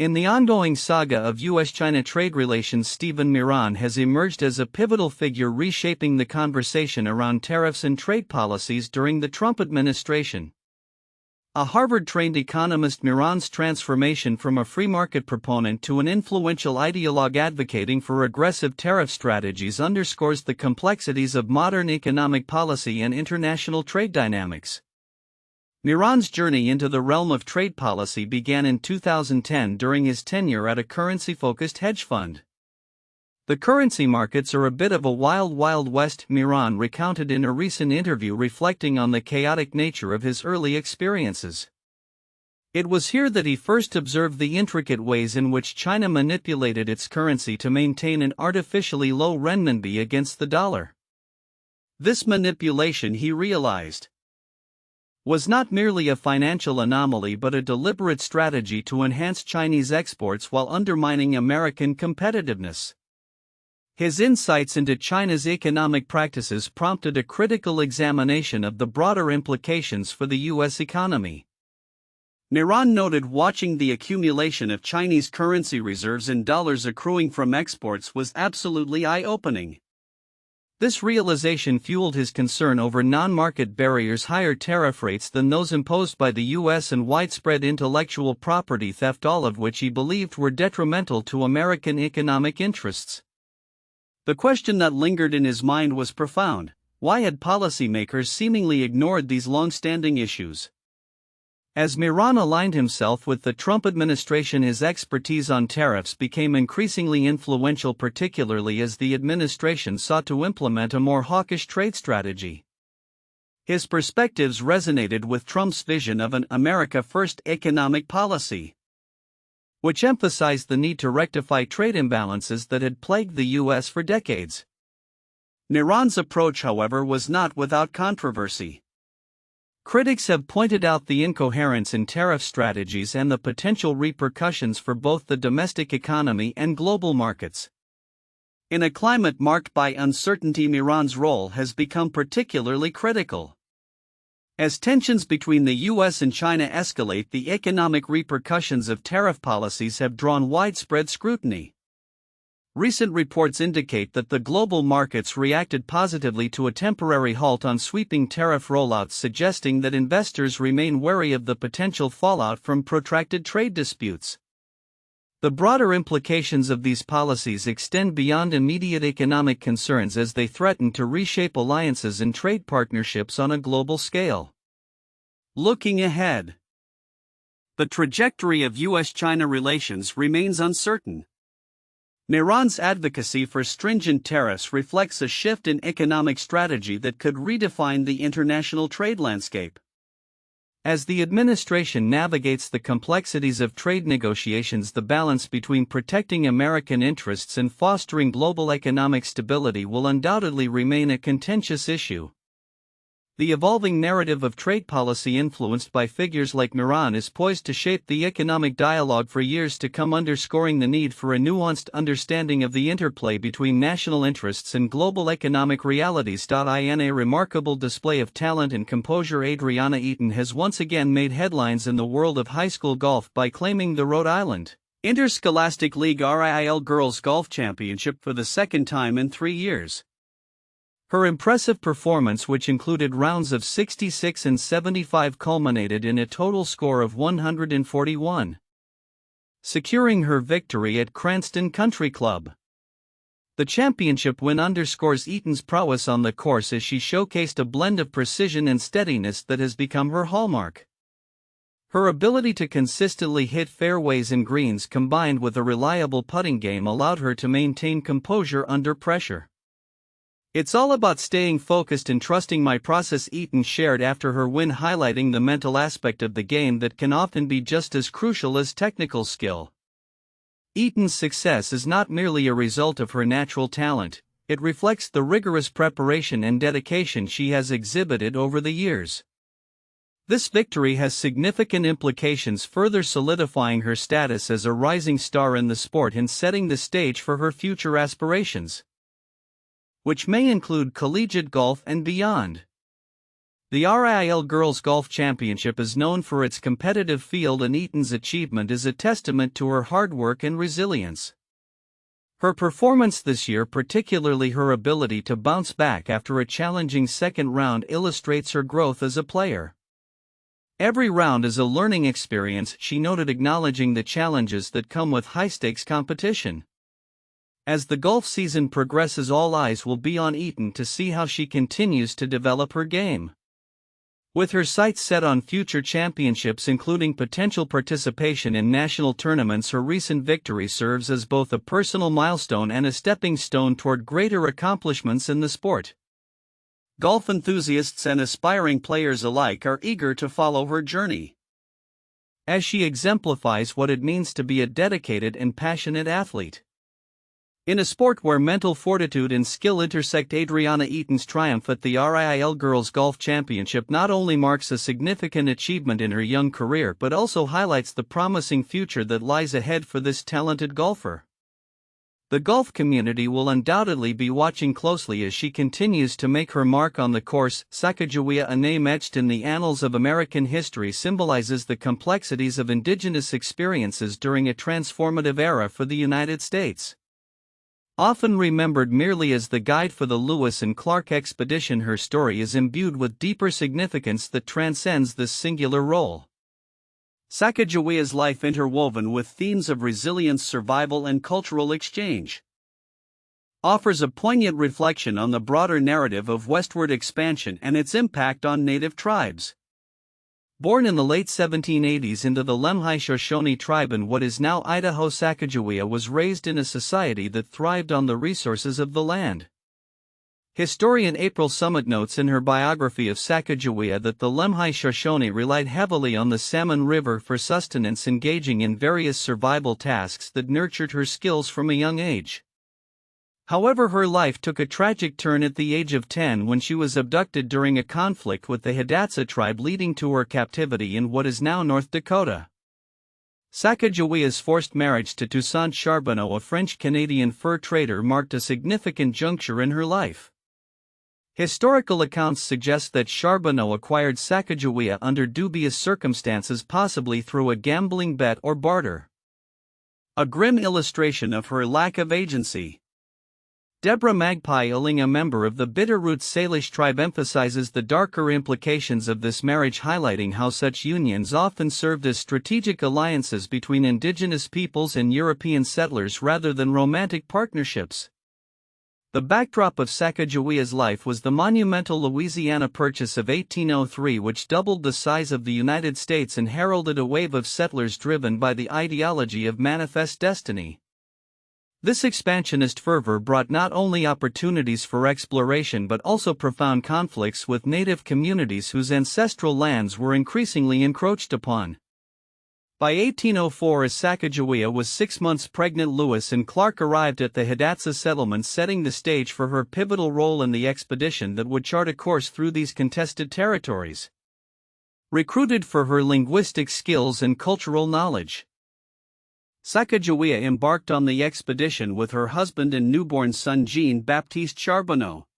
In the ongoing saga of U.S.-China trade relations, Stephen Miran has emerged as a pivotal figure reshaping the conversation around tariffs and trade policies during the Trump administration. A Harvard-trained economist, Miran's transformation from a free market proponent to an influential ideologue advocating for aggressive tariff strategies underscores the complexities of modern economic policy and international trade dynamics. Miran's journey into the realm of trade policy began in 2010 during his tenure at a currency-focused hedge fund. The currency markets are a bit of a wild, wild west, Miran recounted in a recent interview, reflecting on the chaotic nature of his early experiences. It was here that he first observed the intricate ways in which China manipulated its currency to maintain an artificially low renminbi against the dollar. This manipulation, he realized, was not merely a financial anomaly but a deliberate strategy to enhance Chinese exports while undermining American competitiveness. His insights into China's economic practices prompted a critical examination of the broader implications for the U.S. economy. Miran noted watching the accumulation of Chinese currency reserves in dollars accruing from exports was absolutely eye-opening. This realization fueled his concern over non-market barriers, higher tariff rates than those imposed by the U.S., and widespread intellectual property theft, all of which he believed were detrimental to American economic interests. The question that lingered in his mind was profound: why had policymakers seemingly ignored these long-standing issues? As Miran aligned himself with the Trump administration, his expertise on tariffs became increasingly influential, particularly as the administration sought to implement a more hawkish trade strategy. His perspectives resonated with Trump's vision of an America First economic policy, which emphasized the need to rectify trade imbalances that had plagued the U.S. for decades. Miran's approach, however, was not without controversy. Critics have pointed out the incoherence in tariff strategies and the potential repercussions for both the domestic economy and global markets. In a climate marked by uncertainty, Miran's role has become particularly critical. As tensions between the U.S. and China escalate, the economic repercussions of tariff policies have drawn widespread scrutiny. Recent reports indicate that the global markets reacted positively to a temporary halt on sweeping tariff rollouts, suggesting that investors remain wary of the potential fallout from protracted trade disputes. The broader implications of these policies extend beyond immediate economic concerns as they threaten to reshape alliances and trade partnerships on a global scale. Looking ahead, the trajectory of U.S.-China relations remains uncertain. Miran's advocacy for stringent tariffs reflects a shift in economic strategy that could redefine the international trade landscape. As the administration navigates the complexities of trade negotiations, the balance between protecting American interests and fostering global economic stability will undoubtedly remain a contentious issue. The evolving narrative of trade policy influenced by figures like Miran is poised to shape the economic dialogue for years to come, underscoring the need for a nuanced understanding of the interplay between national interests and global economic realities. In a remarkable display of talent and composure, Adriana Eaton has once again made headlines in the world of high school golf by claiming the Rhode Island Interscholastic League RIL Girls Golf Championship for the second time in 3 years. Her impressive performance, which included rounds of 66 and 75, culminated in a total score of 141, securing her victory at Cranston Country Club. The championship win underscores Eaton's prowess on the course as she showcased a blend of precision and steadiness that has become her hallmark. Her ability to consistently hit fairways and greens, combined with a reliable putting game, allowed her to maintain composure under pressure. "It's all about staying focused and trusting my process," Eaton shared after her win, highlighting the mental aspect of the game that can often be just as crucial as technical skill. Eaton's success is not merely a result of her natural talent, it reflects the rigorous preparation and dedication she has exhibited over the years. This victory has significant implications, further solidifying her status as a rising star in the sport and setting the stage for her future aspirations, which may include collegiate golf and beyond. The RIL Girls Golf Championship is known for its competitive field, and Eaton's achievement is a testament to her hard work and resilience. Her performance this year, particularly her ability to bounce back after a challenging second round, illustrates her growth as a player. "Every round is a learning experience," she noted, acknowledging the challenges that come with high-stakes competition. As the golf season progresses, all eyes will be on Eaton to see how she continues to develop her game. With her sights set on future championships, including potential participation in national tournaments, her recent victory serves as both a personal milestone and a stepping stone toward greater accomplishments in the sport. Golf enthusiasts and aspiring players alike are eager to follow her journey, as she exemplifies what it means to be a dedicated and passionate athlete. In a sport where mental fortitude and skill intersect, Adriana Eaton's triumph at the RIL Girls Golf Championship not only marks a significant achievement in her young career but also highlights the promising future that lies ahead for this talented golfer. The golf community will undoubtedly be watching closely as she continues to make her mark on the course. Sacagawea, a name etched in the annals of American history, symbolizes the complexities of indigenous experiences during a transformative era for the United States. Often remembered merely as the guide for the Lewis and Clark expedition, her story is imbued with deeper significance that transcends this singular role. Sacagawea's life, interwoven with themes of resilience, survival, and cultural exchange, offers a poignant reflection on the broader narrative of westward expansion and its impact on native tribes. Born in the late 1780s into the Lemhi Shoshone tribe in what is now Idaho, Sacagawea was raised in a society that thrived on the resources of the land. Historian April Summit notes in her biography of Sacagawea that the Lemhi Shoshone relied heavily on the Salmon River for sustenance, engaging in various survival tasks that nurtured her skills from a young age. However, her life took a tragic turn at the age of 10 when she was abducted during a conflict with the Hidatsa tribe, leading to her captivity in what is now North Dakota. Sacagawea's forced marriage to Toussaint Charbonneau, a French-Canadian fur trader, marked a significant juncture in her life. Historical accounts suggest that Charbonneau acquired Sacagawea under dubious circumstances, possibly through a gambling bet or barter. A grim illustration of her lack of agency. Deborah Magpie Illing, a member of the Bitterroot Salish tribe, emphasizes the darker implications of this marriage, highlighting how such unions often served as strategic alliances between indigenous peoples and European settlers rather than romantic partnerships. The backdrop of Sacagawea's life was the monumental Louisiana Purchase of 1803, which doubled the size of the United States and heralded a wave of settlers driven by the ideology of manifest destiny. This expansionist fervor brought not only opportunities for exploration but also profound conflicts with native communities whose ancestral lands were increasingly encroached upon. By 1804, as Sacagawea was 6 months pregnant, Lewis and Clark arrived at the Hidatsa settlement, setting the stage for her pivotal role in the expedition that would chart a course through these contested territories. Recruited for her linguistic skills and cultural knowledge, Sacagawea embarked on the expedition with her husband and newborn son Jean-Baptiste Charbonneau.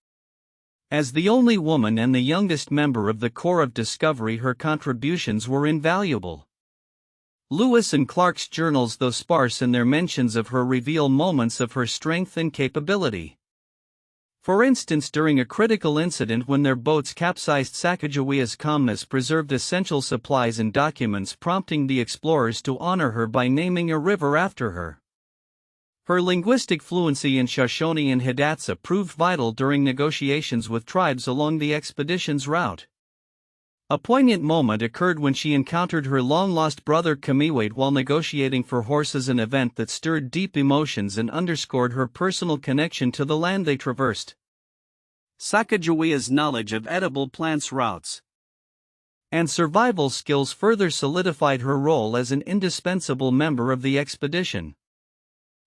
As the only woman and the youngest member of the Corps of Discovery, her contributions were invaluable. Lewis and Clark's journals, though sparse in their mentions of her, reveal moments of her strength and capability. For instance, during a critical incident when their boats capsized, Sacagawea's calmness preserved essential supplies and documents, prompting the explorers to honor her by naming a river after her. Her linguistic fluency in Shoshone and Hidatsa proved vital during negotiations with tribes along the expedition's route. A poignant moment occurred when she encountered her long-lost brother Kamiwade while negotiating for horses, an event that stirred deep emotions and underscored her personal connection to the land they traversed. Sacagawea's knowledge of edible plants, routes, and survival skills further solidified her role as an indispensable member of the expedition.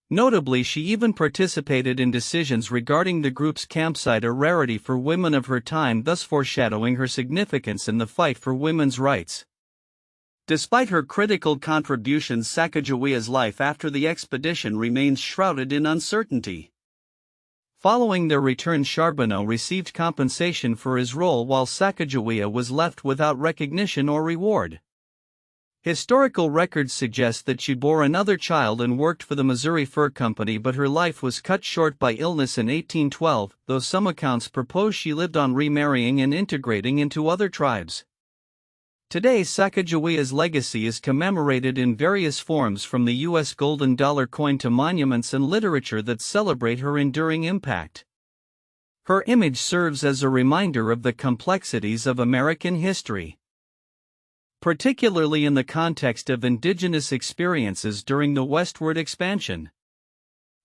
Notably, she even participated in decisions regarding the group's campsite, a rarity for women of her time, thus foreshadowing her significance in the fight for women's rights. Despite her critical contributions, Sacagawea's life after the expedition remains shrouded in uncertainty. Following their return, Charbonneau received compensation for his role while Sacagawea was left without recognition or reward. Historical records suggest that she bore another child and worked for the Missouri Fur Company, but her life was cut short by illness in 1812, though some accounts propose she lived on remarrying and integrating into other tribes. Today, Sacagawea's legacy is commemorated in various forms, from the U.S. golden dollar coin to monuments and literature that celebrate her enduring impact. Her image serves as a reminder of the complexities of American history, particularly in the context of indigenous experiences during the westward expansion.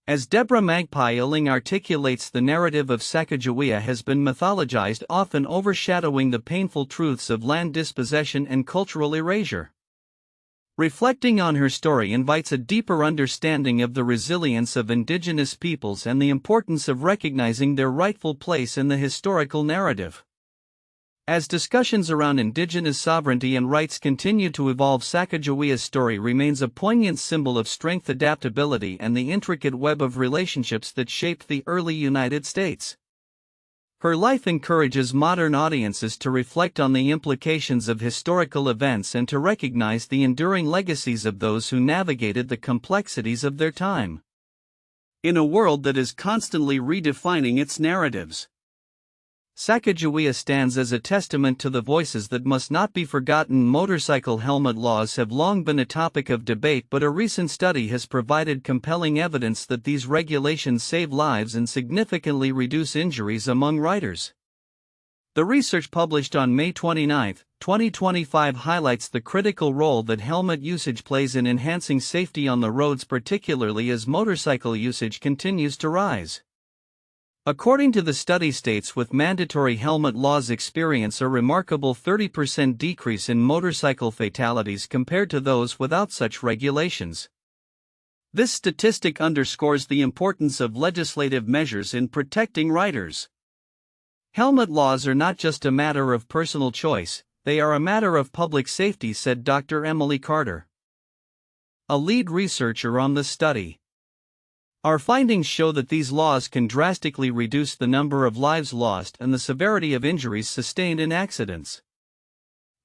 As Deborah Magpie Illing articulates, the narrative of Sacagawea has been mythologized, often overshadowing the painful truths of land dispossession and cultural erasure. Reflecting on her story invites a deeper understanding of the resilience of indigenous peoples and the importance of recognizing their rightful place in the historical narrative. As discussions around indigenous sovereignty and rights continue to evolve, Sacagawea's story remains a poignant symbol of strength, adaptability, and the intricate web of relationships that shaped the early United States. Her life encourages modern audiences to reflect on the implications of historical events and to recognize the enduring legacies of those who navigated the complexities of their time. In a world that is constantly redefining its narratives, Sacagawea stands as a testament to the voices that must not be forgotten. Motorcycle helmet laws have long been a topic of debate, but a recent study has provided compelling evidence that these regulations save lives and significantly reduce injuries among riders. The research published on May 29, 2025 highlights the critical role that helmet usage plays in enhancing safety on the roads, particularly as motorcycle usage continues to rise. According to the study, states with mandatory helmet laws experience a remarkable 30% decrease in motorcycle fatalities compared to those without such regulations. This statistic underscores the importance of legislative measures in protecting riders. Helmet laws are not just a matter of personal choice, they are a matter of public safety, said Dr. Emily Carter, a lead researcher on the study. Our findings show that these laws can drastically reduce the number of lives lost and the severity of injuries sustained in accidents.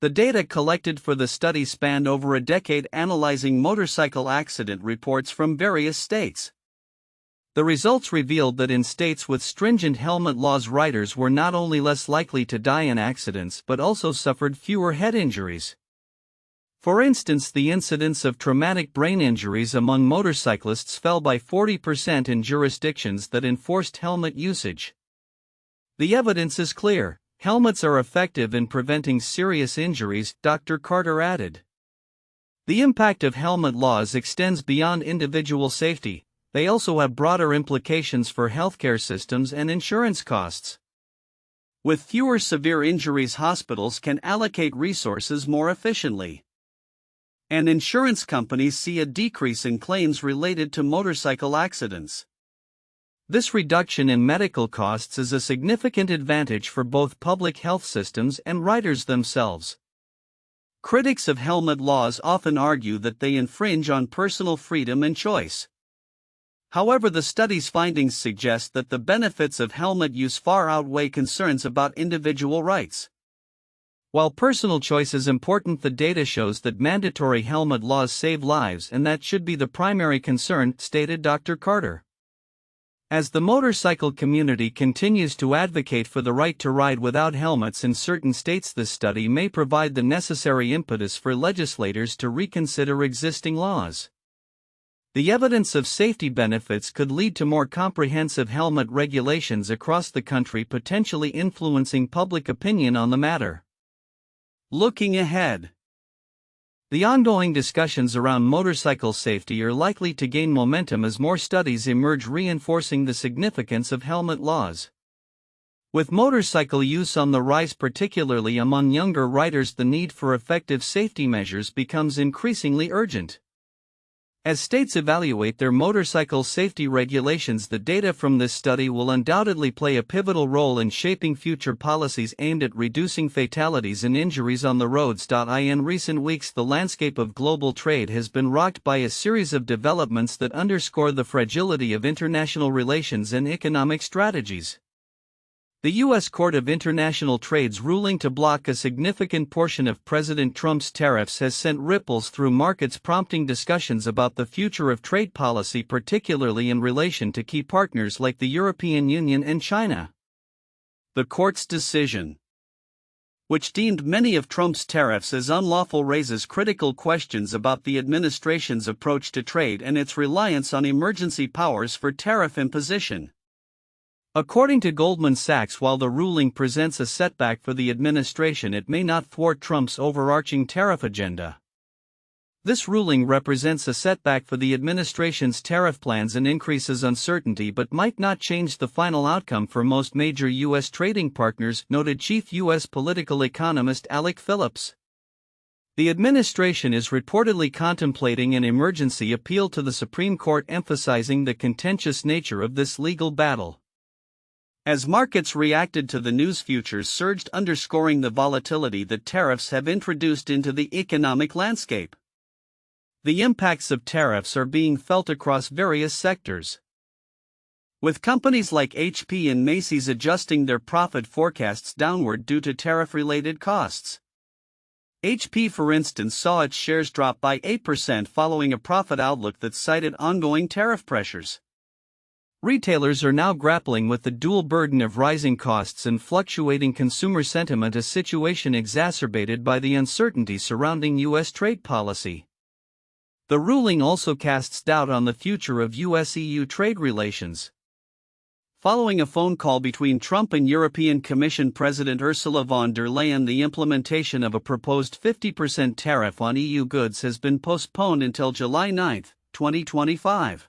The data collected for the study spanned over a decade, analyzing motorcycle accident reports from various states. The results revealed that in states with stringent helmet laws, riders were not only less likely to die in accidents but also suffered fewer head injuries. For instance, the incidence of traumatic brain injuries among motorcyclists fell by 40% in jurisdictions that enforced helmet usage. The evidence is clear: helmets are effective in preventing serious injuries, Dr. Carter added. The impact of helmet laws extends beyond individual safety, they also have broader implications for healthcare systems and insurance costs. With fewer severe injuries, hospitals can allocate resources more efficiently, and insurance companies see a decrease in claims related to motorcycle accidents. This reduction in medical costs is a significant advantage for both public health systems and riders themselves. Critics of helmet laws often argue that they infringe on personal freedom and choice. However, the study's findings suggest that the benefits of helmet use far outweigh concerns about individual rights. While personal choice is important, the data shows that mandatory helmet laws save lives, and that should be the primary concern, stated Dr. Carter. As the motorcycle community continues to advocate for the right to ride without helmets in certain states, this study may provide the necessary impetus for legislators to reconsider existing laws. The evidence of safety benefits could lead to more comprehensive helmet regulations across the country, potentially influencing public opinion on the matter. Looking ahead, the ongoing discussions around motorcycle safety are likely to gain momentum as more studies emerge reinforcing the significance of helmet laws. With motorcycle use on the rise, particularly among younger riders, the need for effective safety measures becomes increasingly urgent. As states evaluate their motorcycle safety regulations, the data from this study will undoubtedly play a pivotal role in shaping future policies aimed at reducing fatalities and injuries on the roads. In recent weeks, the landscape of global trade has been rocked by a series of developments that underscore the fragility of international relations and economic strategies. The U.S. Court of International Trade's ruling to block a significant portion of President Trump's tariffs has sent ripples through markets, prompting discussions about the future of trade policy, particularly in relation to key partners like the European Union and China. The court's decision, which deemed many of Trump's tariffs as unlawful, raises critical questions about the administration's approach to trade and its reliance on emergency powers for tariff imposition. According to Goldman Sachs, while the ruling presents a setback for the administration, it may not thwart Trump's overarching tariff agenda. This ruling represents a setback for the administration's tariff plans and increases uncertainty, but might not change the final outcome for most major U.S. trading partners, noted chief U.S. political economist Alec Phillips. The administration is reportedly contemplating an emergency appeal to the Supreme Court, emphasizing the contentious nature of this legal battle. As markets reacted to the news, futures surged, underscoring the volatility that tariffs have introduced into the economic landscape. The impacts of tariffs are being felt across various sectors, with companies like HP and Macy's adjusting their profit forecasts downward due to tariff-related costs. HP, for instance, saw its shares drop by 8% following a profit outlook that cited ongoing tariff pressures. Retailers are now grappling with the dual burden of rising costs and fluctuating consumer sentiment, a situation exacerbated by the uncertainty surrounding U.S. trade policy. The ruling also casts doubt on the future of U.S.-EU trade relations. Following a phone call between Trump and European Commission President Ursula von der Leyen, the implementation of a proposed 50% tariff on EU goods has been postponed until July 9, 2025.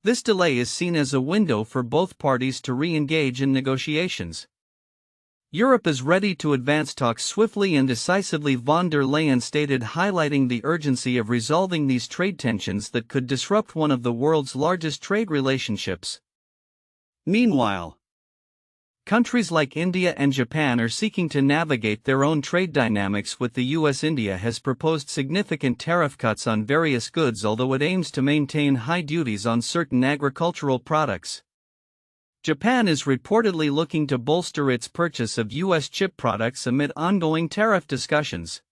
This delay is seen as a window for both parties to re-engage in negotiations. Europe is ready to advance talks swiftly and decisively, von der Leyen stated, highlighting the urgency of resolving these trade tensions that could disrupt one of the world's largest trade relationships. Meanwhile, countries like India and Japan are seeking to navigate their own trade dynamics with the U.S. India has proposed significant tariff cuts on various goods, although it aims to maintain high duties on certain agricultural products. Japan is reportedly looking to bolster its purchase of U.S. chip products amid ongoing tariff discussions.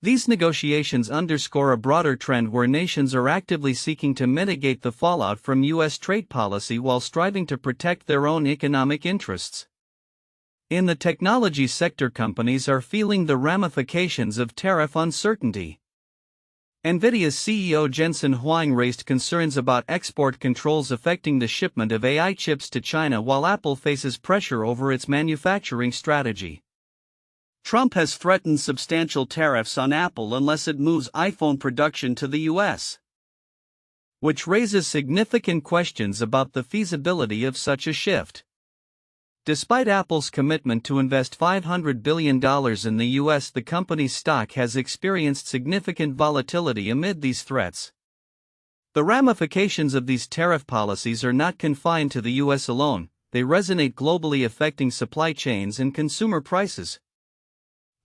These negotiations underscore a broader trend where nations are actively seeking to mitigate the fallout from U.S. trade policy while striving to protect their own economic interests. In the technology sector, companies are feeling the ramifications of tariff uncertainty. NVIDIA's CEO Jensen Huang raised concerns about export controls affecting the shipment of AI chips to China, while Apple faces pressure over its manufacturing strategy. Trump has threatened substantial tariffs on Apple unless it moves iPhone production to the U.S., which raises significant questions about the feasibility of such a shift. Despite Apple's commitment to invest $500 billion in the U.S., the company's stock has experienced significant volatility amid these threats. The ramifications of these tariff policies are not confined to the U.S. alone, they resonate globally, affecting supply chains and consumer prices.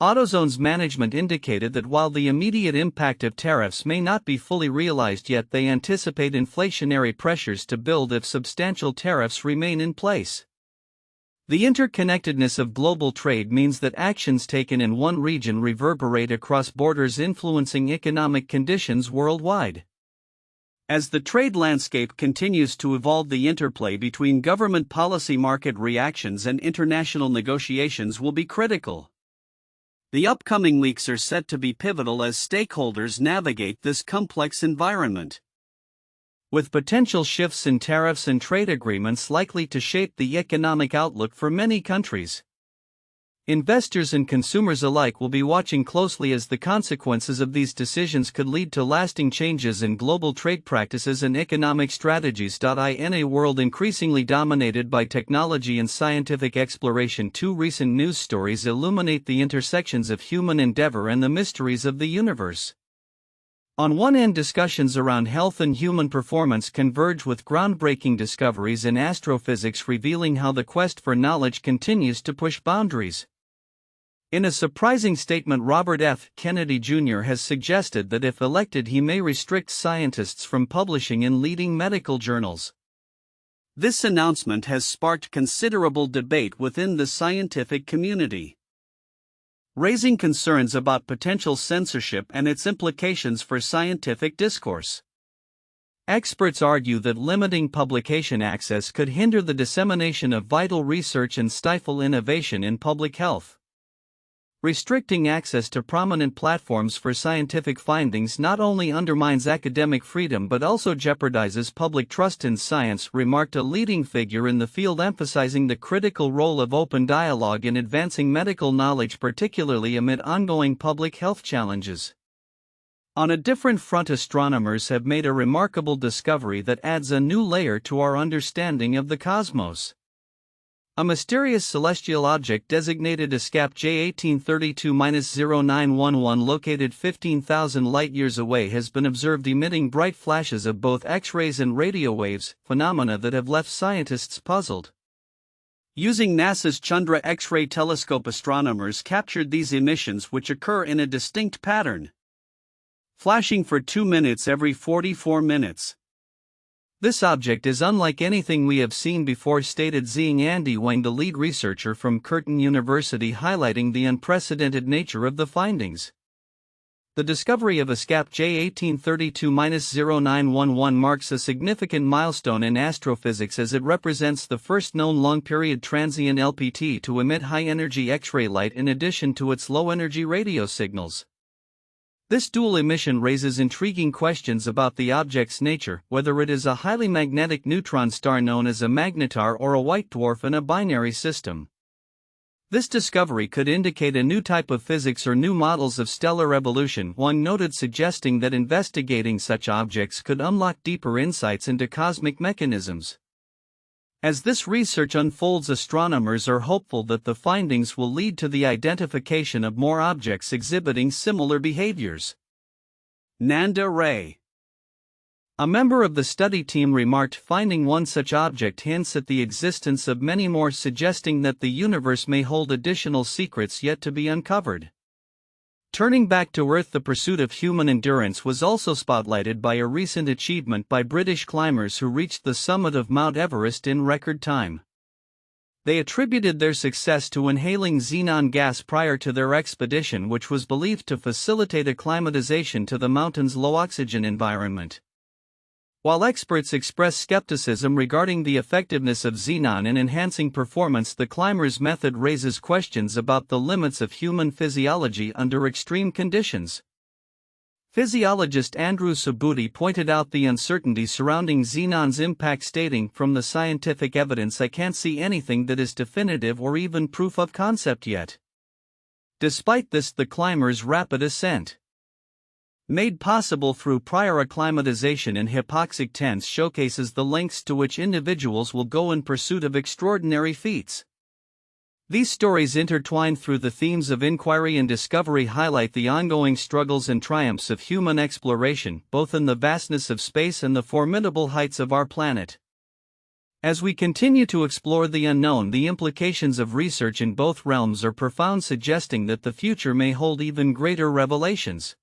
AutoZone's management indicated that while the immediate impact of tariffs may not be fully realized yet, they anticipate inflationary pressures to build if substantial tariffs remain in place. The interconnectedness of global trade means that actions taken in one region reverberate across borders, influencing economic conditions worldwide. As the trade landscape continues to evolve, the interplay between government policy, market reactions, and international negotiations will be critical. The upcoming weeks are set to be pivotal as stakeholders navigate this complex environment, with potential shifts in tariffs and trade agreements likely to shape the economic outlook for many countries. Investors and consumers alike will be watching closely, as the consequences of these decisions could lead to lasting changes in global trade practices and economic strategies. In a world increasingly dominated by technology and scientific exploration, two recent news stories illuminate the intersections of human endeavor and the mysteries of the universe. On one end, discussions around health and human performance converge with groundbreaking discoveries in astrophysics revealing how the quest for knowledge continues to push boundaries. In a surprising statement, Robert F. Kennedy Jr. has suggested that if elected, he may restrict scientists from publishing in leading medical journals. This announcement has sparked considerable debate within the scientific community, raising concerns about potential censorship and its implications for scientific discourse. Experts argue that limiting publication access could hinder the dissemination of vital research and stifle innovation in public health. Restricting access to prominent platforms for scientific findings not only undermines academic freedom but also jeopardizes public trust in science, remarked a leading figure in the field, emphasizing the critical role of open dialogue in advancing medical knowledge, particularly amid ongoing public health challenges. On a different front, astronomers have made a remarkable discovery that adds a new layer to our understanding of the cosmos. A mysterious celestial object designated escape J1832-0911, located 15,000 light-years away, has been observed emitting bright flashes of both X-rays and radio waves, phenomena that have left scientists puzzled. Using NASA's Chandra X-ray telescope, astronomers captured these emissions, which occur in a distinct pattern, flashing for 2 minutes every 44 minutes. This object is unlike anything we have seen before, stated Zhang Andy Wang, the lead researcher from Curtin University, highlighting the unprecedented nature of the findings. The discovery of escape J1832-0911 marks a significant milestone in astrophysics, as it represents the first known long-period transient LPT to emit high-energy X-ray light in addition to its low-energy radio signals. This dual emission raises intriguing questions about the object's nature, whether it is a highly magnetic neutron star known as a magnetar or a white dwarf in a binary system. This discovery could indicate a new type of physics or new models of stellar evolution, Wang noted, suggesting that investigating such objects could unlock deeper insights into cosmic mechanisms. As this research unfolds, astronomers are hopeful that the findings will lead to the identification of more objects exhibiting similar behaviors. Nanda Ray, a member of the study team, remarked, finding one such object hints at the existence of many more, suggesting that the universe may hold additional secrets yet to be uncovered. Turning back to Earth, the pursuit of human endurance was also spotlighted by a recent achievement by British climbers who reached the summit of Mount Everest in record time. They attributed their success to inhaling xenon gas prior to their expedition, which was believed to facilitate acclimatization to the mountain's low oxygen environment. While experts express skepticism regarding the effectiveness of xenon in enhancing performance, the climbers' method raises questions about the limits of human physiology under extreme conditions. Physiologist Andrew Subhuti pointed out the uncertainty surrounding xenon's impact, stating, "From the scientific evidence, I can't see anything that is definitive or even proof of concept yet." Despite this, the climbers' rapid ascent, made possible through prior acclimatization in hypoxic tents, showcases the lengths to which individuals will go in pursuit of extraordinary feats. These stories, intertwined through the themes of inquiry and discovery, highlight the ongoing struggles and triumphs of human exploration, both in the vastness of space and the formidable heights of our planet. As we continue to explore the unknown, the implications of research in both realms are profound, suggesting that the future may hold even greater revelations.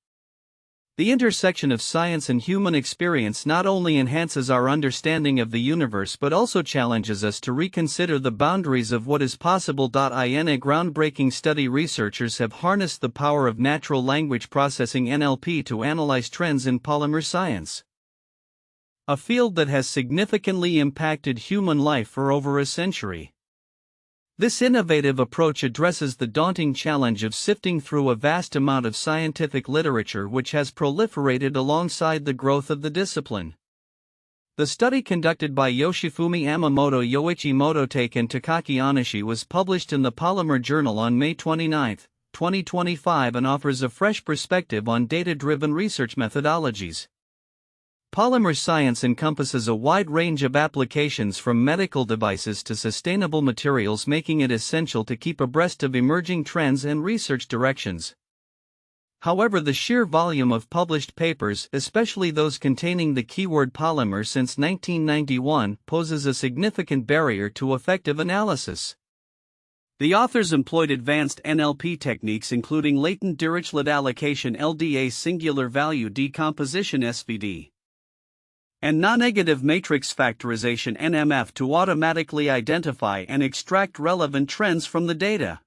The intersection of science and human experience not only enhances our understanding of the universe but also challenges us to reconsider the boundaries of what is possible. In a groundbreaking study, researchers have harnessed the power of natural language processing (NLP) to analyze trends in polymer science, a field that has significantly impacted human life for over a century. This innovative approach addresses the daunting challenge of sifting through a vast amount of scientific literature which has proliferated alongside the growth of the discipline. The study, conducted by Yoshifumi Yamamoto, Yoichi Mototake, and Takaki Onishi, was published in the Polymer Journal on May 29, 2025, and offers a fresh perspective on data-driven research methodologies. Polymer science encompasses a wide range of applications from medical devices to sustainable materials, making it essential to keep abreast of emerging trends and research directions. However, the sheer volume of published papers, especially those containing the keyword polymer since 1991, poses a significant barrier to effective analysis. The authors employed advanced NLP techniques including latent Dirichlet allocation LDA singular value decomposition SVD and non-negative matrix factorization NMF to automatically identify and extract relevant trends from the data.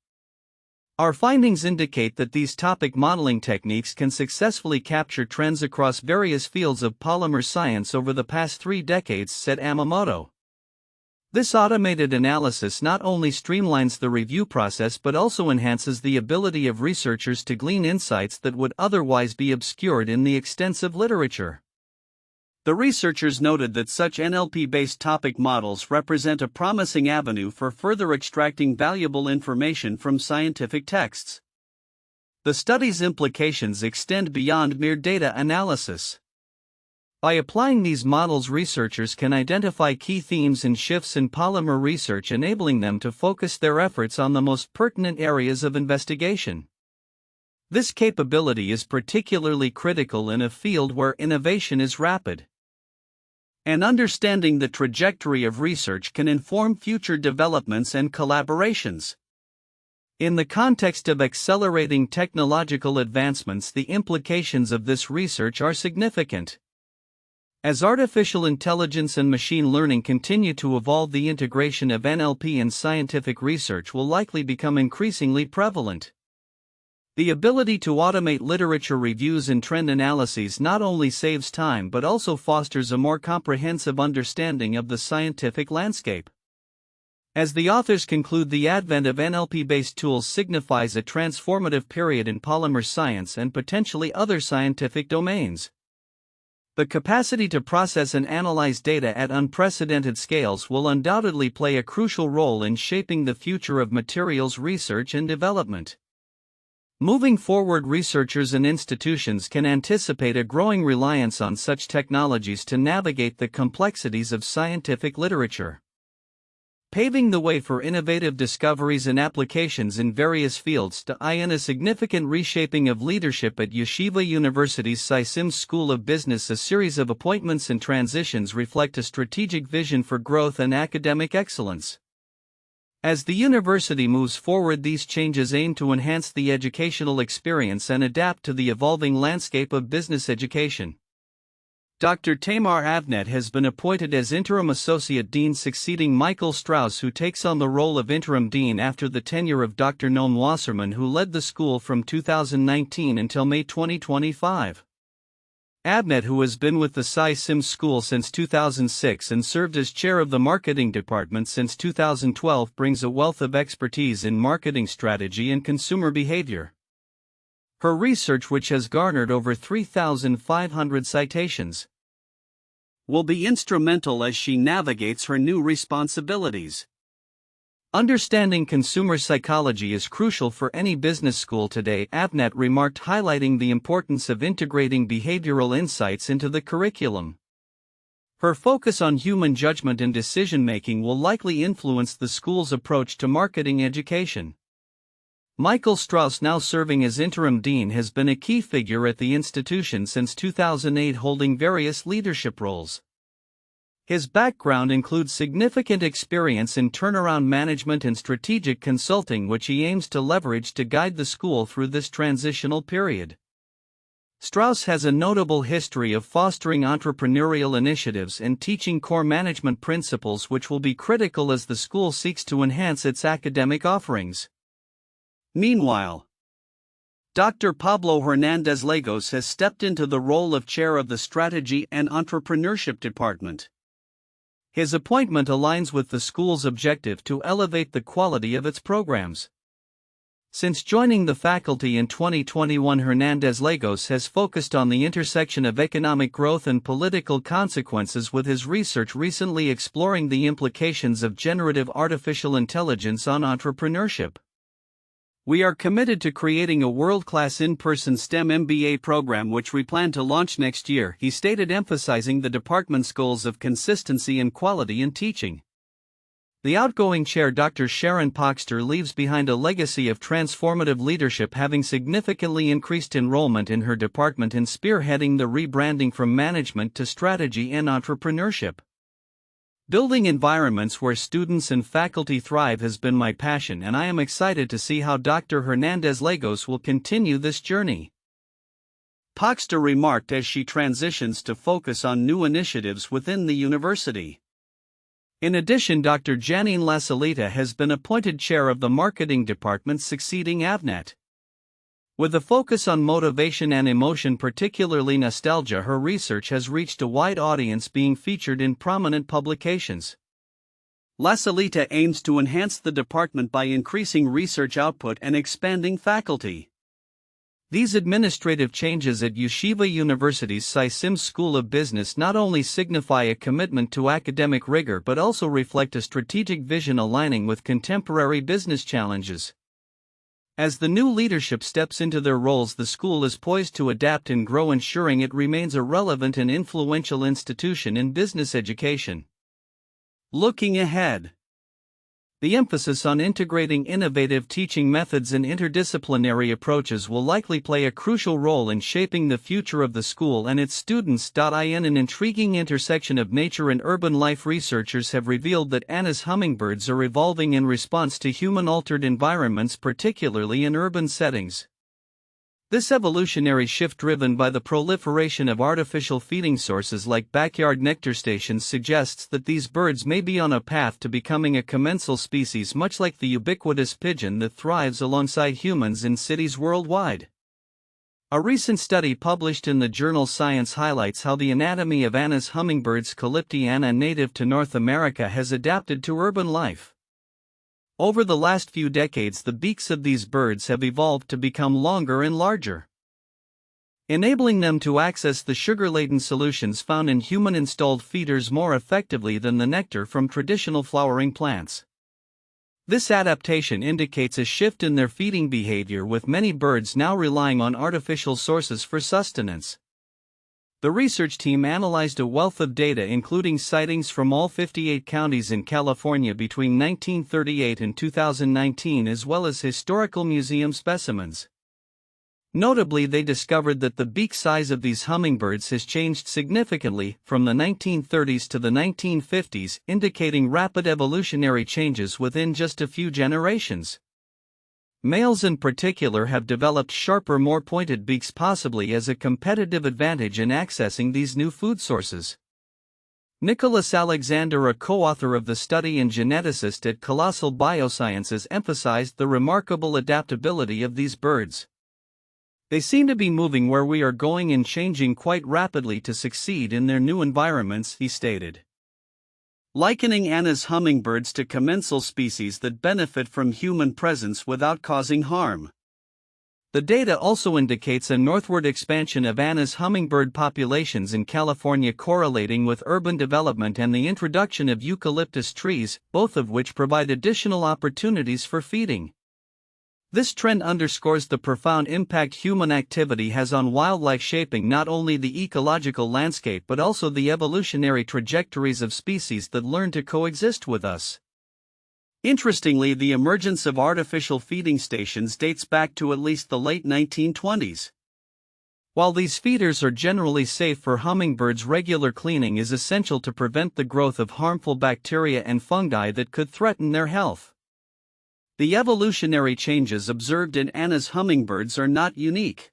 Our findings indicate that these topic modeling techniques can successfully capture trends across various fields of polymer science over the past 3 decades, said Yamamoto. This automated analysis not only streamlines the review process but also enhances the ability of researchers to glean insights that would otherwise be obscured in the extensive literature. The researchers noted that such NLP-based topic models represent a promising avenue for further extracting valuable information from scientific texts. The study's implications extend beyond mere data analysis. By applying these models, researchers can identify key themes and shifts in polymer research, enabling them to focus their efforts on the most pertinent areas of investigation. This capability is particularly critical in a field where innovation is rapid. And understanding the trajectory of research can inform future developments and collaborations. In the context of accelerating technological advancements, the implications of this research are significant. As artificial intelligence and machine learning continue to evolve, the integration of NLP in scientific research will likely become increasingly prevalent. The ability to automate literature reviews and trend analyses not only saves time but also fosters a more comprehensive understanding of the scientific landscape. As the authors conclude, the advent of NLP-based tools signifies a transformative period in polymer science and potentially other scientific domains. The capacity to process and analyze data at unprecedented scales will undoubtedly play a crucial role in shaping the future of materials research and development. Moving forward, researchers and institutions can anticipate a growing reliance on such technologies to navigate the complexities of scientific literature, paving the way for innovative discoveries and applications in various fields. In a significant reshaping of leadership at Yeshiva University's Syms School of Business, a series of appointments and transitions reflect a strategic vision for growth and academic excellence. As the university moves forward, these changes aim to enhance the educational experience and adapt to the evolving landscape of business education. Dr. Tamar Avnet has been appointed as Interim Associate Dean, succeeding Michael Strauss, who takes on the role of Interim Dean after the tenure of Dr. Noam Wasserman, who led the school from 2019 until May 2025. Avnet, who has been with the Syms School since 2006 and served as chair of the marketing department since 2012, brings a wealth of expertise in marketing strategy and consumer behavior. Her research, which has garnered over 3,500 citations, will be instrumental as she navigates her new responsibilities. Understanding consumer psychology is crucial for any business school today, Avnet remarked, highlighting the importance of integrating behavioral insights into the curriculum. Her focus on human judgment and decision-making will likely influence the school's approach to marketing education. Michael Strauss, now serving as interim dean, has been a key figure at the institution since 2008, holding various leadership roles. His background includes significant experience in turnaround management and strategic consulting, which he aims to leverage to guide the school through this transitional period. Strauss has a notable history of fostering entrepreneurial initiatives and teaching core management principles, which will be critical as the school seeks to enhance its academic offerings. Meanwhile, Dr. Pablo Hernandez Lagos has stepped into the role of chair of the Strategy and Entrepreneurship Department. His appointment aligns with the school's objective to elevate the quality of its programs. Since joining the faculty in 2021, Hernandez Lagos has focused on the intersection of economic growth and political consequences, with his research recently exploring the implications of generative artificial intelligence on entrepreneurship. We are committed to creating a world-class in-person STEM MBA program, which we plan to launch next year, he stated, emphasizing the department's goals of consistency and quality in teaching. The outgoing chair Dr. Sharon Poxter leaves behind a legacy of transformative leadership, having significantly increased enrollment in her department and spearheading the rebranding from management to strategy and entrepreneurship. Building environments where students and faculty thrive has been my passion, and I am excited to see how Dr. Hernandez-Lagos will continue this journey. Poxter remarked as she transitions to focus on new initiatives within the university. In addition, Dr. Janine Lasalita has been appointed chair of the marketing department, succeeding Avnet. With a focus on motivation and emotion, particularly nostalgia, her research has reached a wide audience, being featured in prominent publications. Lasalita aims to enhance the department by increasing research output and expanding faculty. These administrative changes at Yeshiva University's Syms School of Business not only signify a commitment to academic rigor but also reflect a strategic vision aligning with contemporary business challenges. As the new leadership steps into their roles, the school is poised to adapt and grow, ensuring it remains a relevant and influential institution in business education. Looking ahead, the emphasis on integrating innovative teaching methods and interdisciplinary approaches will likely play a crucial role in shaping the future of the school and its students. In an intriguing intersection of nature and urban life, researchers have revealed that Anna's hummingbirds are evolving in response to human-altered environments, particularly in urban settings. This evolutionary shift, driven by the proliferation of artificial feeding sources like backyard nectar stations, suggests that these birds may be on a path to becoming a commensal species, much like the ubiquitous pigeon that thrives alongside humans in cities worldwide. A recent study published in the journal Science highlights how the anatomy of Anna's hummingbirds, Calypti anna, native to North America, has adapted to urban life. Over the last few decades, the beaks of these birds have evolved to become longer and larger, enabling them to access the sugar-laden solutions found in human-installed feeders more effectively than the nectar from traditional flowering plants. This adaptation indicates a shift in their feeding behavior, with many birds now relying on artificial sources for sustenance. The research team analyzed a wealth of data, including sightings from all 58 counties in California between 1938 and 2019, as well as historical museum specimens. Notably, they discovered that the beak size of these hummingbirds has changed significantly from the 1930s to the 1950s, indicating rapid evolutionary changes within just a few generations. Males in particular have developed sharper, more pointed beaks, possibly as a competitive advantage in accessing these new food sources. Nicholas Alexander, a co-author of the study and geneticist at Colossal Biosciences, emphasized the remarkable adaptability of these birds. They seem to be moving where we are going and changing quite rapidly to succeed in their new environments, he stated. Likening Anna's hummingbirds to commensal species that benefit from human presence without causing harm. The data also indicates a northward expansion of Anna's hummingbird populations in California, correlating with urban development and the introduction of eucalyptus trees, both of which provide additional opportunities for feeding. This trend underscores the profound impact human activity has on wildlife, shaping not only the ecological landscape but also the evolutionary trajectories of species that learn to coexist with us. Interestingly, the emergence of artificial feeding stations dates back to at least the late 1920s. While these feeders are generally safe for hummingbirds, regular cleaning is essential to prevent the growth of harmful bacteria and fungi that could threaten their health. The evolutionary changes observed in Anna's hummingbirds are not unique.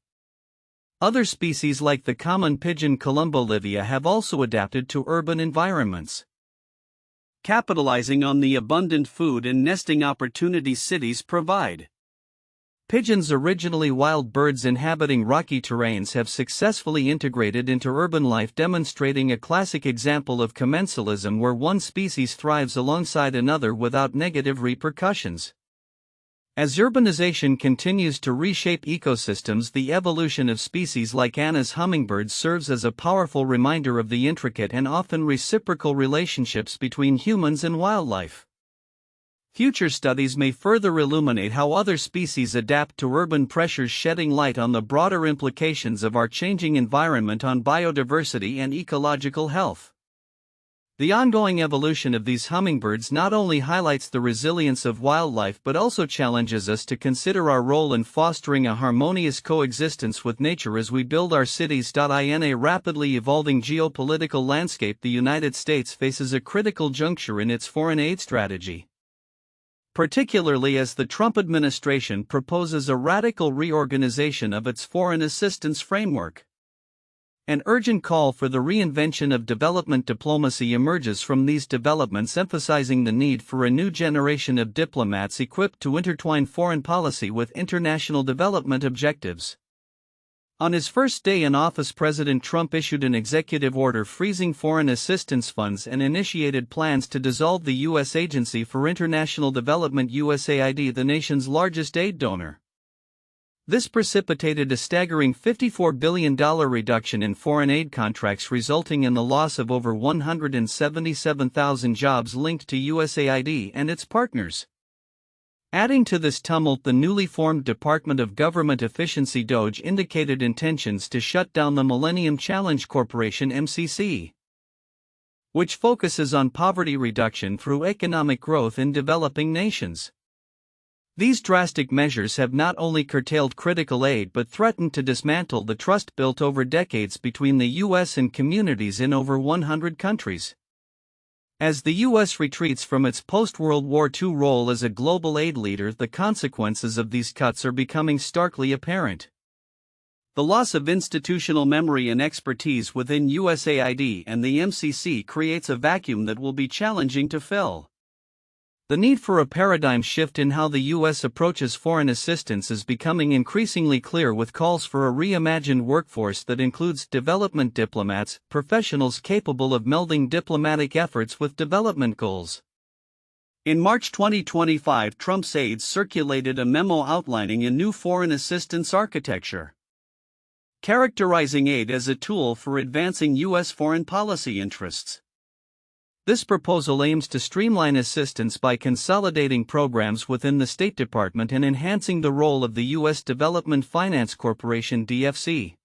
Other species like the common pigeon Columbolivia have also adapted to urban environments. Capitalizing on the abundant food and nesting opportunities cities provide. Pigeons, originally wild birds inhabiting rocky terrains, have successfully integrated into urban life, demonstrating a classic example of commensalism where one species thrives alongside another without negative repercussions. As urbanization continues to reshape ecosystems, the evolution of species like Anna's hummingbird serves as a powerful reminder of the intricate and often reciprocal relationships between humans and wildlife. Future studies may further illuminate how other species adapt to urban pressures, shedding light on the broader implications of our changing environment on biodiversity and ecological health. The ongoing evolution of these hummingbirds not only highlights the resilience of wildlife but also challenges us to consider our role in fostering a harmonious coexistence with nature as we build our cities. In a rapidly evolving geopolitical landscape, the United States faces a critical juncture in its foreign aid strategy, particularly as the Trump administration proposes a radical reorganization of its foreign assistance framework. An urgent call for the reinvention of development diplomacy emerges from these developments, emphasizing the need for a new generation of diplomats equipped to intertwine foreign policy with international development objectives. On his first day in office, President Trump issued an executive order freezing foreign assistance funds and initiated plans to dissolve the U.S. Agency for International Development (USAID), the nation's largest aid donor. This precipitated a staggering $54 billion reduction in foreign aid contracts, resulting in the loss of over 177,000 jobs linked to USAID and its partners. Adding to this tumult, the newly formed Department of Government Efficiency (DOGE) indicated intentions to shut down the Millennium Challenge Corporation (MCC), which focuses on poverty reduction through economic growth in developing nations. These drastic measures have not only curtailed critical aid but threatened to dismantle the trust built over decades between the U.S. and communities in over 100 countries. As the U.S. retreats from its post-World War II role as a global aid leader, the consequences of these cuts are becoming starkly apparent. The loss of institutional memory and expertise within USAID and the MCC creates a vacuum that will be challenging to fill. The need for a paradigm shift in how the U.S. approaches foreign assistance is becoming increasingly clear, with calls for a reimagined workforce that includes development diplomats, professionals capable of melding diplomatic efforts with development goals. In March 2025, Trump's aides circulated a memo outlining a new foreign assistance architecture, characterizing aid as a tool for advancing U.S. foreign policy interests. This proposal aims to streamline assistance by consolidating programs within the State Department and enhancing the role of the U.S. Development Finance Corporation (DFC).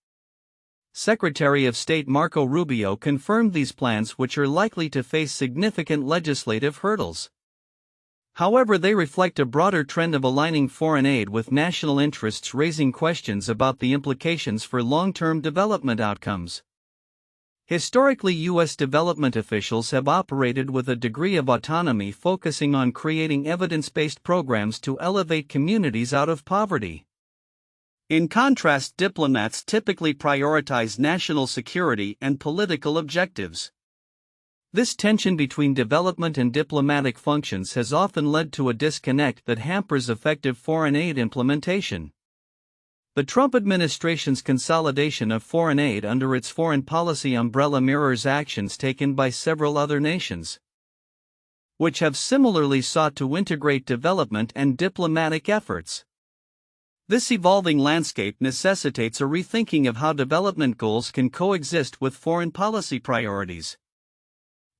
Secretary of State Marco Rubio confirmed these plans, which are likely to face significant legislative hurdles. However, they reflect a broader trend of aligning foreign aid with national interests, raising questions about the implications for long-term development outcomes. Historically, U.S. development officials have operated with a degree of autonomy, focusing on creating evidence-based programs to elevate communities out of poverty. In contrast, diplomats typically prioritize national security and political objectives. This tension between development and diplomatic functions has often led to a disconnect that hampers effective foreign aid implementation. The Trump administration's consolidation of foreign aid under its foreign policy umbrella mirrors actions taken by several other nations, which have similarly sought to integrate development and diplomatic efforts. This evolving landscape necessitates a rethinking of how development goals can coexist with foreign policy priorities.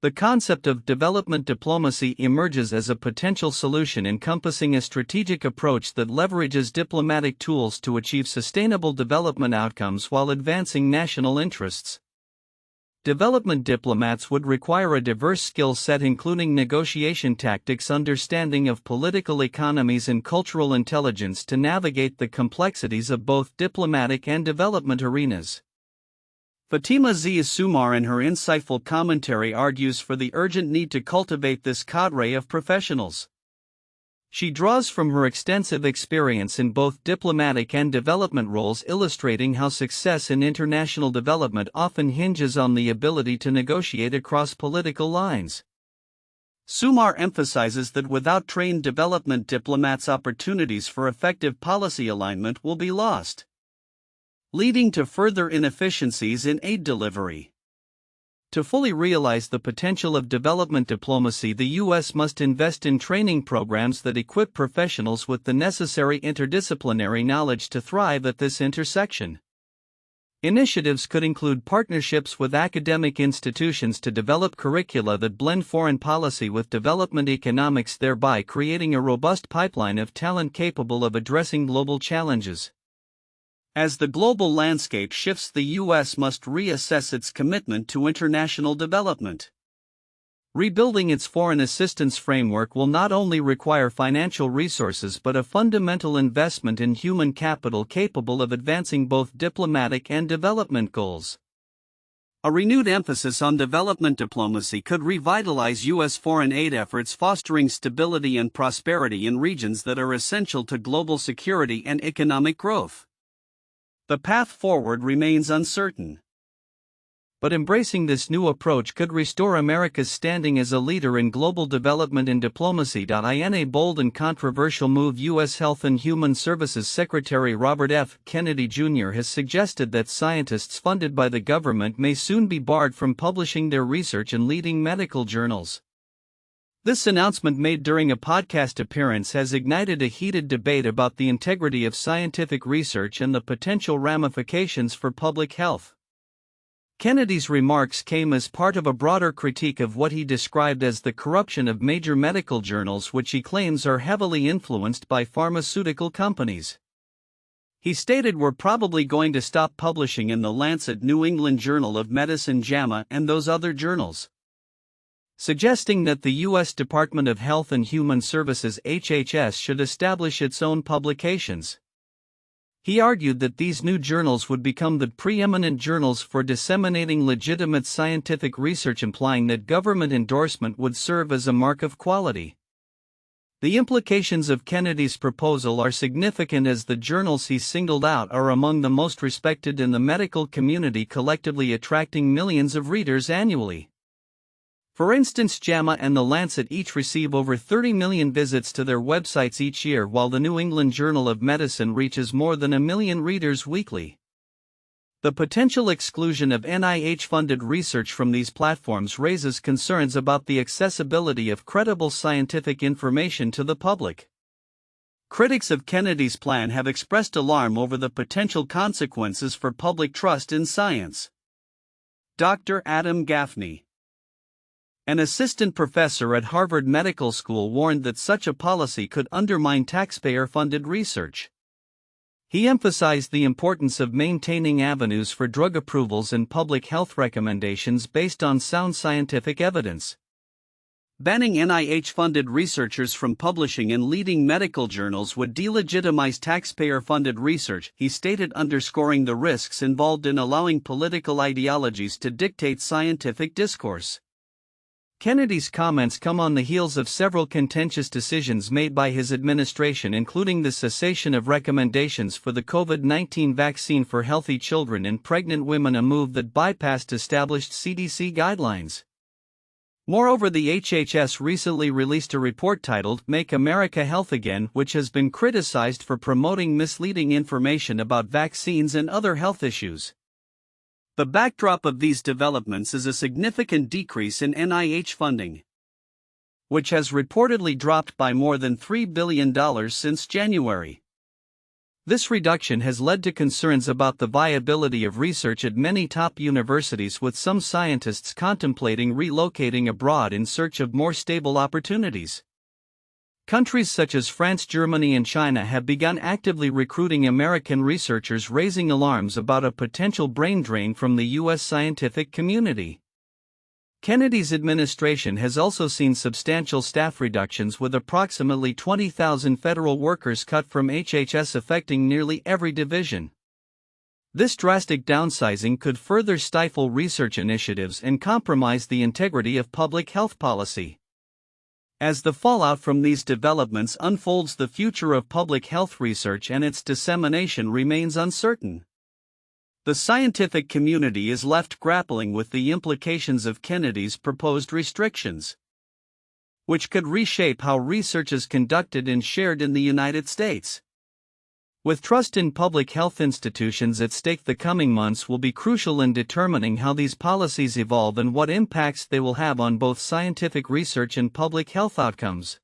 The concept of development diplomacy emerges as a potential solution, encompassing a strategic approach that leverages diplomatic tools to achieve sustainable development outcomes while advancing national interests. Development diplomats would require a diverse skill set, including negotiation tactics, understanding of political economies, and cultural intelligence to navigate the complexities of both diplomatic and development arenas. Fatima Z. Sumar, in her insightful commentary, argues for the urgent need to cultivate this cadre of professionals. She draws from her extensive experience in both diplomatic and development roles, illustrating how success in international development often hinges on the ability to negotiate across political lines. Sumar emphasizes that without trained development diplomats, opportunities for effective policy alignment will be lost, leading to further inefficiencies in aid delivery. To fully realize the potential of development diplomacy, the U.S. must invest in training programs that equip professionals with the necessary interdisciplinary knowledge to thrive at this intersection. Initiatives could include partnerships with academic institutions to develop curricula that blend foreign policy with development economics, thereby creating a robust pipeline of talent capable of addressing global challenges. As the global landscape shifts, the U.S. must reassess its commitment to international development. Rebuilding its foreign assistance framework will not only require financial resources but a fundamental investment in human capital capable of advancing both diplomatic and development goals. A renewed emphasis on development diplomacy could revitalize U.S. foreign aid efforts, fostering stability and prosperity in regions that are essential to global security and economic growth. The path forward remains uncertain. But embracing this new approach could restore America's standing as a leader in global development and diplomacy. In a bold and controversial move, U.S. Health and Human Services Secretary Robert F. Kennedy Jr. has suggested that scientists funded by the government may soon be barred from publishing their research in leading medical journals. This announcement, made during a podcast appearance, has ignited a heated debate about the integrity of scientific research and the potential ramifications for public health. Kennedy's remarks came as part of a broader critique of what he described as the corruption of major medical journals, which he claims are heavily influenced by pharmaceutical companies. He stated, "We're probably going to stop publishing in the Lancet, New England Journal of Medicine, JAMA, and those other journals," suggesting that the U.S. Department of Health and Human Services (HHS) should establish its own publications. He argued that these new journals would become the preeminent journals for disseminating legitimate scientific research, implying that government endorsement would serve as a mark of quality. The implications of Kennedy's proposal are significant, as the journals he singled out are among the most respected in the medical community, collectively attracting millions of readers annually. For instance, JAMA and The Lancet each receive over 30 million visits to their websites each year, while the New England Journal of Medicine reaches more than 1 million readers weekly. The potential exclusion of NIH-funded research from these platforms raises concerns about the accessibility of credible scientific information to the public. Critics of Kennedy's plan have expressed alarm over the potential consequences for public trust in science. Dr. Adam Gaffney, an assistant professor at Harvard Medical School, warned that such a policy could undermine taxpayer-funded research. He emphasized the importance of maintaining avenues for drug approvals and public health recommendations based on sound scientific evidence. Banning NIH-funded researchers from publishing in leading medical journals would delegitimize taxpayer-funded research, he stated, underscoring the risks involved in allowing political ideologies to dictate scientific discourse. Kennedy's comments come on the heels of several contentious decisions made by his administration, including the cessation of recommendations for the COVID-19 vaccine for healthy children and pregnant women, a move that bypassed established CDC guidelines. Moreover, the HHS recently released a report titled "Make America Health Again," which has been criticized for promoting misleading information about vaccines and other health issues. The backdrop of these developments is a significant decrease in NIH funding, which has reportedly dropped by more than $3 billion since January. This reduction has led to concerns about the viability of research at many top universities, with some scientists contemplating relocating abroad in search of more stable opportunities. Countries such as France, Germany, and China have begun actively recruiting American researchers, raising alarms about a potential brain drain from the U.S. scientific community. Kennedy's administration has also seen substantial staff reductions, with approximately 20,000 federal workers cut from HHS, affecting nearly every division. This drastic downsizing could further stifle research initiatives and compromise the integrity of public health policy. As the fallout from these developments unfolds, the future of public health research and its dissemination remains uncertain. The scientific community is left grappling with the implications of Kennedy's proposed restrictions, which could reshape how research is conducted and shared in the United States. With trust in public health institutions at stake, the coming months will be crucial in determining how these policies evolve and what impacts they will have on both scientific research and public health outcomes.